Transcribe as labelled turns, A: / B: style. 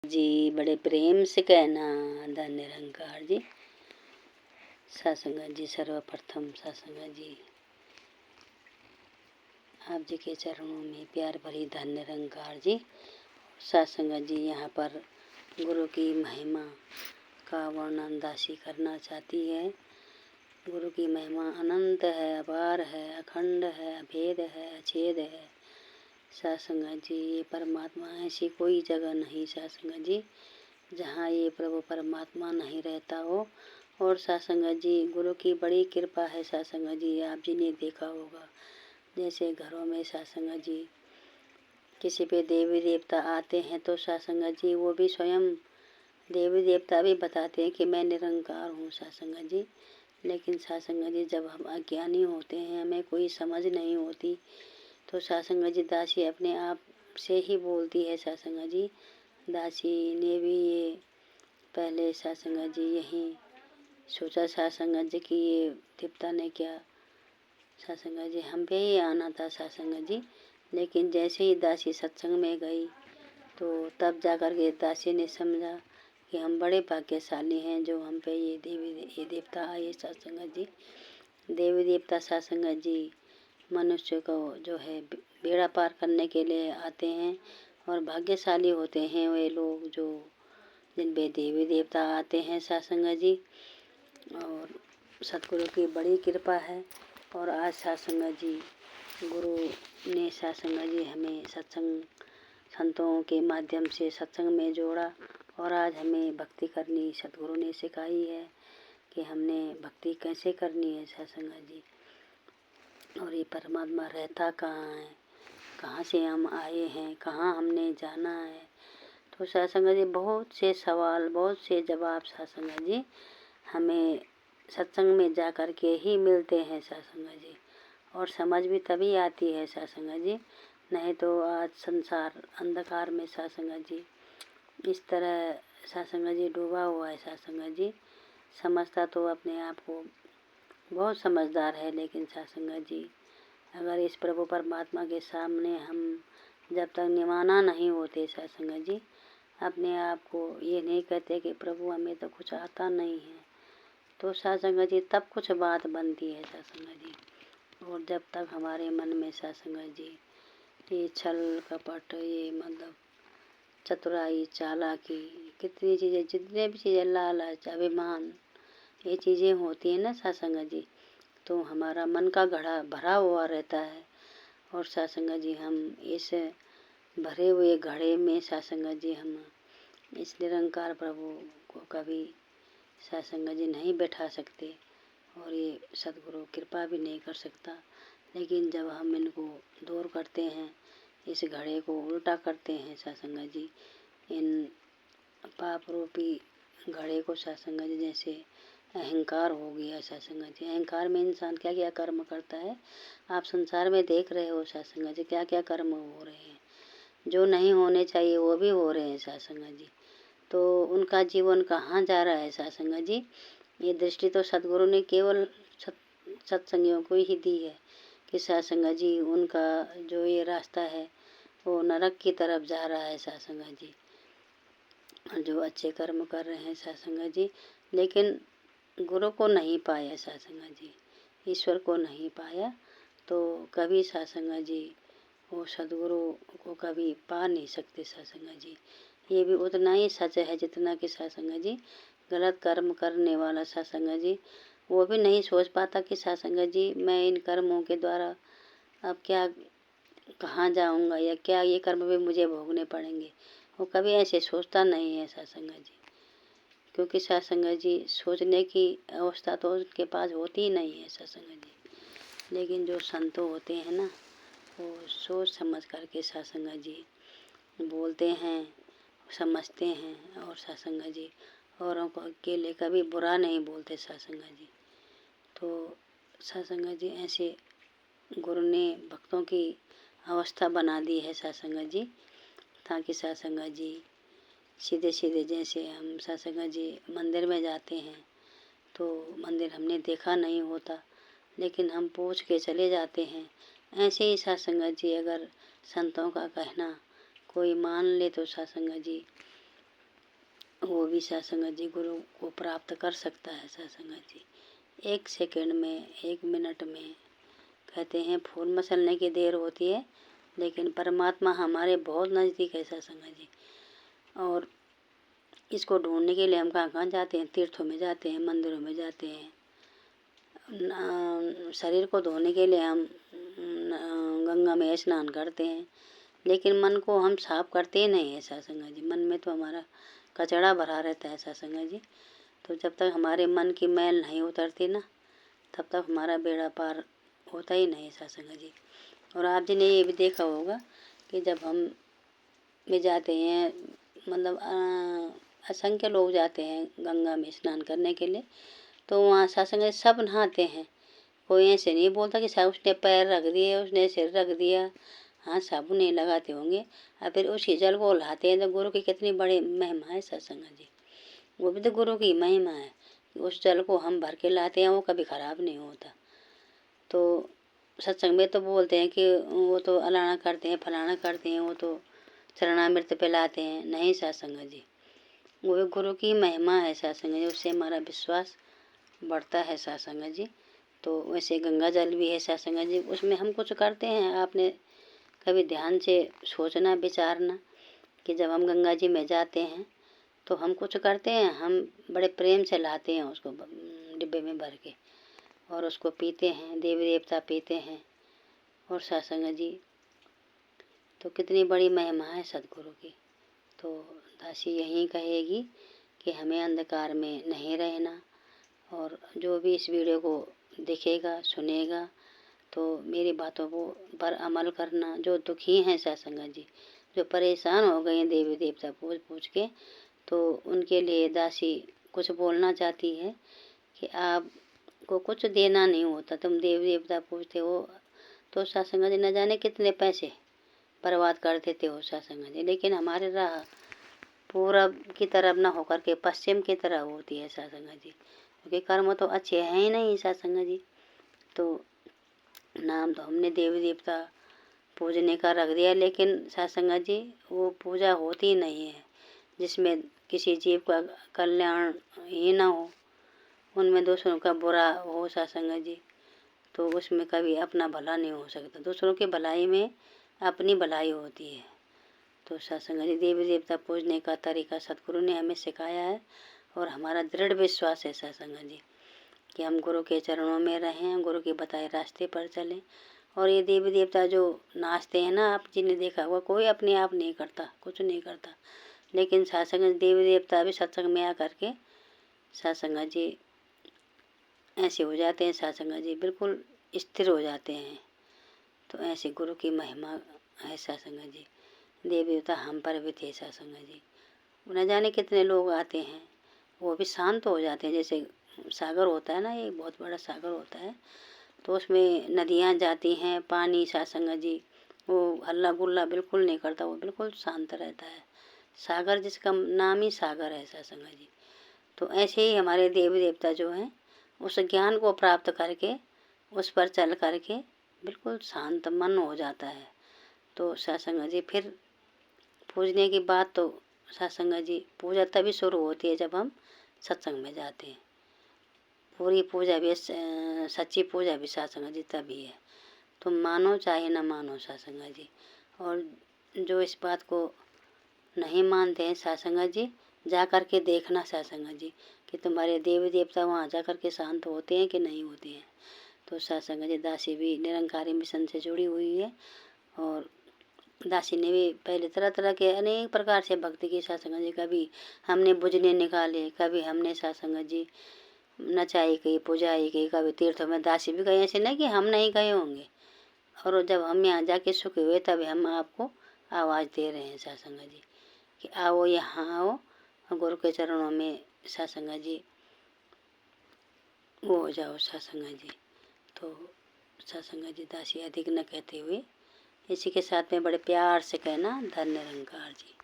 A: जी बड़े प्रेम से कहना धन निरंकार जी। सत्संग जी सर्वप्रथम सत्संग जी आप जी के चरणों में प्यार भरी धन निरंकार जी। सत्संग जी यहाँ पर गुरु की महिमा का वर्णन दासी करना चाहती है। गुरु की महिमा अनंत है, अपार है, अखंड है, अभेद है, अछेद है। सत्संग जी ये परमात्मा ऐसी कोई जगह नहीं सत्संग जी जहाँ ये प्रभु परमात्मा नहीं रहता हो। और सत्संग जी गुरु की बड़ी कृपा है। सत्संग जी आप जी ने देखा होगा जैसे घरों में सत्संग जी किसी पे देवी देवता आते हैं तो सत्संग जी वो भी स्वयं देवी देवता भी बताते हैं कि मैं निरंकार हूँ सत्संग जी। लेकिन सत्संग जी जब हम अज्ञानी होते हैं, हमें कोई समझ नहीं होती, तो सत्संग जी दासी अपने आप से ही बोलती है। सत्संग जी दासी ने भी ये पहले सत्संग जी यही सोचा सत्संग जी कि ये देवता ने क्या सत्संग जी हम पे ही आना था सत्संग जी। लेकिन जैसे ही दासी सत्संग में गई तो तब जाकर के दासी ने समझा कि हम बड़े भाग्यशाली हैं जो हम पे ये देवता आए सत्संग जी। देवी देवता सत्संग जी मनुष्य को जो है बेड़ा पार करने के लिए आते हैं और भाग्यशाली होते हैं वे लोग जो जिन पे देवी देवता आते हैं सत्संग जी। और सतगुरु की बड़ी कृपा है। और आज सत्संग जी गुरु ने सत्संग जी हमें सत्संग संतों के माध्यम से सत्संग में जोड़ा और आज हमें भक्ति करनी सतगुरु ने सिखाई है कि हमने भक्ति कैसे करनी है सत्संग जी। और ये परमात्मा रहता कहाँ है, कहाँ से हम आए हैं, कहाँ हमने जाना है। तो सत्संग जी बहुत से सवाल बहुत से जवाब सत्संग जी हमें सत्संग में जा कर के ही मिलते हैं सत्संग जी। और समझ भी तभी आती है सत्संग जी, नहीं तो आज संसार अंधकार में सत्संग जी इस तरह सत्संग जी डूबा हुआ है। सत्संग जी समझता तो अपने आप को बहुत समझदार है, लेकिन सत्संग जी अगर इस प्रभु परमात्मा के सामने हम जब तक निमाना नहीं होते सत्संग जी अपने आप को ये नहीं कहते कि प्रभु हमें तो कुछ आता नहीं है, तो सत्संग जी तब कुछ बात बनती है सत्संग जी। और जब तक हमारे मन में सत्संग जी ये छल कपट ये मतलब चतुराई चालाकी कितनी चीज़ें जितने भी चीज़ें लालच अभिमान ये चीज़ें होती हैं ना सत्संग जी, तो हमारा मन का घड़ा भरा हुआ रहता है। और सत्संग जी हम इस भरे हुए घड़े में सत्संग जी हम इस निरंकार प्रभु को कभी सत्संग जी नहीं बैठा सकते और ये सतगुरु कृपा भी नहीं कर सकता। लेकिन जब हम इनको दूर करते हैं, इस घड़े को उल्टा करते हैं सत्संग जी, इन पाप रूपी घड़े को सत्संग जी जैसे अहंकार हो गया सत्संग जी, अहंकार में इंसान क्या क्या कर्म करता है आप संसार में देख रहे हो सत्संग जी, क्या क्या कर्म हो रहे हैं जो नहीं होने चाहिए वो भी हो रहे हैं सत्संग जी। तो उनका जीवन कहाँ जा रहा है सत्संग जी, ये दृष्टि तो सतगुरु ने केवल सत्संगियों को ही दी है कि सत्संग जी उनका जो ये रास्ता है वो नरक की तरफ जा रहा है सत्संग जी। जो अच्छे कर्म कर रहे हैं सत्संग जी, लेकिन गुरु को नहीं पाया सत्संग जी, ईश्वर को नहीं पाया, तो कभी सत्संग जी वो सदगुरु को कभी पा नहीं सकते सत्संग जी। ये भी उतना ही सच है जितना कि सत्संग जी गलत कर्म करने वाला सत्संग जी वो भी नहीं सोच पाता कि सत्संग जी मैं इन कर्मों के द्वारा अब क्या कहाँ जाऊंगा या क्या ये कर्म भी मुझे भोगने पड़ेंगे, वो कभी ऐसे सोचता नहीं है सत्संग जी। क्योंकि सत्संग जी सोचने की अवस्था तो उनके पास होती ही नहीं है सत्संग जी। लेकिन जो संतों होते हैं ना वो सोच समझ करके सत्संग जी बोलते हैं, समझते हैं। और सत्संग जी औरों को अकेले कभी बुरा नहीं बोलते सत्संग जी। तो सत्संग जी ऐसे गुरु ने भक्तों की अवस्था बना दी है सत्संग जी, ताकि सत्संग जी सीधे सीधे जैसे हम सत्संग जी मंदिर में जाते हैं तो मंदिर हमने देखा नहीं होता लेकिन हम पूछ के चले जाते हैं, ऐसे ही सत्संग जी अगर संतों का कहना कोई मान ले तो सत्संग जी वो भी सत्संग जी गुरु को प्राप्त कर सकता है। सत्संग जी 1 सेकंड में, 1 मिनट में, कहते हैं फूल मसलने की देर होती है लेकिन परमात्मा हमारे बहुत नज़दीक है। सत्संग जी और इसको ढूंढने के लिए हम कहाँ कहाँ जाते हैं, तीर्थों में जाते हैं, मंदिरों में जाते हैं। शरीर को धोने के लिए हम गंगा में स्नान करते हैं लेकिन मन को हम साफ करते ही नहीं है। सत्संग जी मन में तो हमारा कचरा भरा रहता है। सत्संग जी तो जब तक हमारे मन की मैल नहीं उतरती ना तब तक हमारा बेड़ा पार होता ही नहीं। सत्संग जी और आप जी ने ये भी देखा होगा कि जब हम में जाते हैं, मतलब असंख्य लोग जाते हैं गंगा में स्नान करने के लिए, तो वहाँ सत्संग सब नहाते हैं। कोई ऐसे नहीं बोलता कि साहब उसने पैर रख दिए, उसने सिर रख दिया, हाँ साबुन नहीं लगाते होंगे और फिर उसी जल को नहाते हैं। तो गुरु की कितनी बड़ी महिमा है। सत्संग जी वो भी तो गुरु की महिमा है। उस जल को हम भर के लाते हैं, वो कभी खराब नहीं होता। तो सत्संग में तो बोलते हैं कि वो तो अलाना करते हैं, फलाना करते हैं, वो तो चरणामृत पिलाते हैं। नहीं सत्संग जी वो भी गुरु की महिमा है। सत्संग जी उससे हमारा विश्वास बढ़ता है। सत्संग जी तो वैसे गंगा जल भी है। सत्संग जी उसमें हम कुछ करते हैं, आपने कभी ध्यान से सोचना विचारना कि जब हम गंगा जी में जाते हैं तो हम कुछ करते हैं, हम बड़े प्रेम से लाते हैं उसको डिब्बे में भर के और उसको पीते हैं, देवी देवता पीते हैं। और सत्संग जी तो कितनी बड़ी महिमा है सदगुरु की। तो दासी यही कहेगी कि हमें अंधकार में नहीं रहना और जो भी इस वीडियो को देखेगा सुनेगा तो मेरी बातों को पर अमल करना। जो दुखी हैं सत्संग जी, जो परेशान हो गए हैं देवी देवता पूछ पूछ के, तो उनके लिए दासी कुछ बोलना चाहती है कि आपको कुछ देना नहीं होता। तुम देवी देवता पूछते हो तो सत्संग जी न जाने कितने पैसे बर्बाद कर देते हो सत्संग जी, लेकिन हमारे राह पूरब की तरफ न होकर के पश्चिम की तरफ होती है सत्संग जी, क्योंकि कर्म तो अच्छे हैं ही नहीं सत्संग जी। तो नाम तो हमने देवी देवता पूजने का रख दिया लेकिन सत्संग जी वो पूजा होती नहीं है जिसमें किसी जीव का कल्याण ही ना हो, उनमें दूसरों का बुरा हो सत्संग जी, तो उसमें कभी अपना भला नहीं हो सकता। दूसरों की भलाई में अपनी भलाई होती है। तो सत्संग जी देवी देवता पूजने का तरीका सतगुरु ने हमें सिखाया है और हमारा दृढ़ विश्वास है सत्संग जी कि हम गुरु के चरणों में रहें, गुरु के बताए रास्ते पर चलें। और ये देवी देवता जो नाचते हैं ना, आप जी ने देखा हुआ, कोई अपने आप नहीं करता, कुछ नहीं करता, लेकिन सत्संग देवी देवता भी सत्संग में आकर के सत्संग जी ऐसे हो जाते हैं, सत्संग जी बिल्कुल स्थिर हो जाते हैं। तो ऐसे गुरु की महिमा है सत्संग जी। देवी देवता हम पर भी थे सत्संग जी। न जाने कितने लोग आते हैं, वो भी शांत हो जाते हैं। जैसे सागर होता है ना, ये बहुत बड़ा सागर होता है, तो उसमें नदियाँ जाती हैं, पानी सत्संग जी वो हल्ला गुल्ला बिल्कुल नहीं करता, वो बिल्कुल शांत रहता है। सागर जिसका नाम ही सागर है सत्संग जी। तो ऐसे ही हमारे देवी देवता जो हैं उस ज्ञान को प्राप्त करके उस पर चल करके बिल्कुल शांत मन हो जाता है। तो सत्संग जी फिर पूजने की बात, तो सत्संग जी पूजा तभी शुरू होती है जब हम सत्संग में जाते हैं। पूरी पूजा भी सच्ची पूजा भी सत्संग जी तभी है, तुम मानो चाहे न मानो सत्संग जी। और जो इस बात को नहीं मानते हैं सत्संग जी, जा कर के देखना सत्संग जी कि तुम्हारे देवी देवता वहाँ जा कर के शांत होते हैं कि नहीं होते हैं। तो सत्संग जी दासी भी निरंकारी मिशन से जुड़ी हुई है और दासी ने भी पहले तरह तरह के अनेक प्रकार से भक्ति की सत्संग जी। कभी हमने बुझने निकाले, कभी हमने सत्संग जी नचाई की, पुजाई की, कभी तीर्थों में दासी भी गए, ऐसे नहीं कि हम नहीं गए होंगे। और जब हम यहाँ जाके सुखी हुए तभी हम आपको आवाज़ दे रहे हैं सत्संग जी कि आओ यहाँ आओ, गुरु के चरणों में सत्संग जी वो हो जाओ सत्संग जी। तो सत्संग जी दासी अधिक न कहते हुए इसी के साथ में बड़े प्यार से कहना, धन्य निरंकार जी।